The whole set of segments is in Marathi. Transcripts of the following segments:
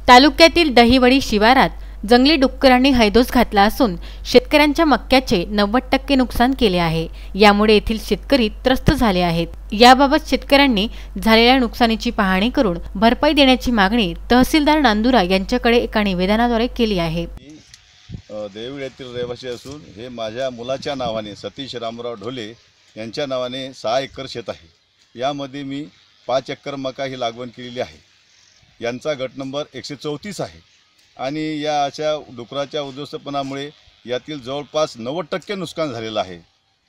तालुक्यातील दहिवडी शिवारात जंगली डुक्करांनी हैदोस घातला असून शेतकऱ्यांच्या मक्याचे 90% नुकसान केले आहे। यामुळे येथील शेतकरी त्रस्त झाले आहेत। याबाबत शेतकऱ्यांनी झालेल्या नुकसानीची पाहणी करून भरपाई देण्याची मागणी तहसीलदार नांदुरा यांच्याकडे एका निवेदनाद्वारे केली आहे। देवळीतील रहिवासी असून हे माझ्या मुलाच्या नावाने सतीश रामराव ढोले यांच्या नावाने 6 एकर शेत आहे। यामध्ये मी 5 एकर मका ही लागवड केलेली आहे। यांचा गट नंबर 134 आहे आणि या अशा डुकराच्या उद्ध्वस्तपणामुळे यातील जवळपास 90% नुकसान झालेलं आहे।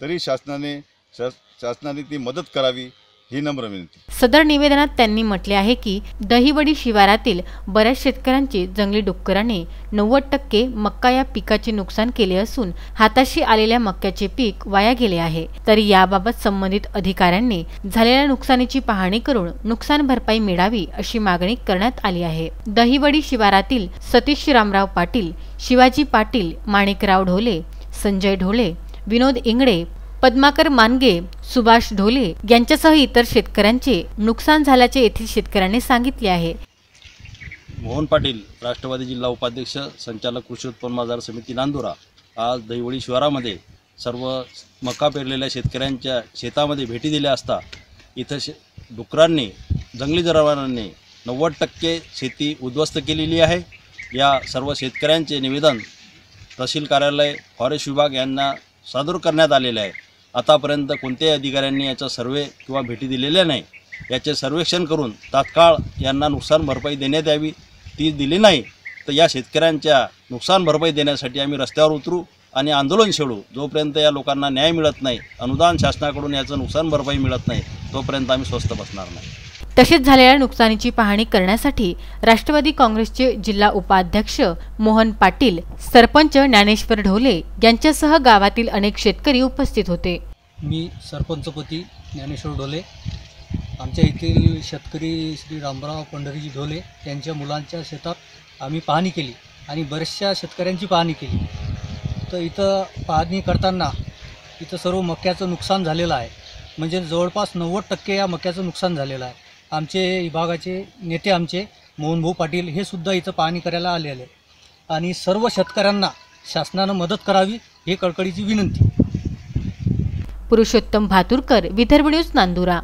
तरी शासनाने ती मदत करावी ही नम्र विनंती। सदर निवेदनात त्यांनी म्हटले आहे की दहिवडी शिवारातील बऱ्याच शेतकऱ्यांची जंगली डुक्करांनी 90% मक्का या पिकाचे नुकसान केले असून हाताशी आलेल्या मक्याचे पीक वाया गेले आहे। तरी याबाबत संबंधित अधिकाऱ्यांनी झालेल्या नुकसानीची पाहणी करून नुकसान भरपाई मिळावी अशी मागणी करण्यात आली आहे। दहिवडी शिवारातील सतीश रामराव पाटील, शिवाजी पाटील, माणिकराव ढोले, संजय ढोले, विनोद इंगडे, पद्माकर मानगे, सुभाष ढोले यांच्यासह इतर शेतकऱ्यांचे नुकसान झाल्याचे येथील शेतकऱ्यांनी सांगितले आहे। मोहन पाटील, राष्ट्रवादी जिल्हा उपाध्यक्ष, संचालक कृषी उत्पन्न बाजार समिती नांदुरा, आज दहिवडी शिवारामध्ये सर्व मका पेरलेल्या शेतकऱ्यांच्या शेतामध्ये भेटी दिल्या असता इथं डुकरांनी, जंगली जनावरांनी 90% शेती उद्ध्वस्त केलेली आहे। या सर्व शेतकऱ्यांचे निवेदन तहसील कार्यालय, फॉरेस्ट विभाग यांना सादर करण्यात आलेले आहे। आतापर्यंत कोणत्याही अधिकाऱ्यांनी याचा सर्वे किंवा भेटी दिलेल्या नाही। याचे सर्वेक्षण करून तात्काळ यांना नुकसान भरपाई देण्यात यावी। ती दिली नाही तर या शेतकऱ्यांच्या नुकसान भरपाई देण्यासाठी आम्ही रस्त्यावर उतरू आणि आंदोलन छेडू। जोपर्यंत या लोकांना न्याय मिळत नाही, अनुदान शासनाकडून याचं नुकसान भरपाई मिळत नाही, तोपर्यंत आम्ही स्वस्थ बसणार नाही। तसेच झालेल्या नुकसानीची पाहणी करण्यासाठी राष्ट्रवादी काँग्रेसचे जिल्हा उपाध्यक्ष मोहन पाटील, सरपंच ज्ञानेश्वर ढोले यांच्यासह गावातील अनेक शेतकरी उपस्थित होते। मी सरपंचपती ज्ञानेश्वर ढोले, आमच्या येथील शेतकरी श्री रामराव पंढरीजी ढोले यांच्या मुलांच्या शेतात आम्ही पाहणी केली आणि बऱ्याचशा शेतकऱ्यांची पाहणी केली। तर इथं पाहणी करताना इथं सर्व मक्याचं नुकसान झालेलं आहे, म्हणजे जवळपास 90% या मक्याचं नुकसान झालेलं आहे। आमचे विभागाचे नेते आमचे मोहनभाऊ पाटील हे सुद्धा इथं पाहणी करायला आलेले आणि सर्व शेतकऱ्यांना शासनानं मदत करावी ही कळकळीची विनंती। पुरुषोत्तम भातुरकर, विदर्भ न्यूज, नांदुरा।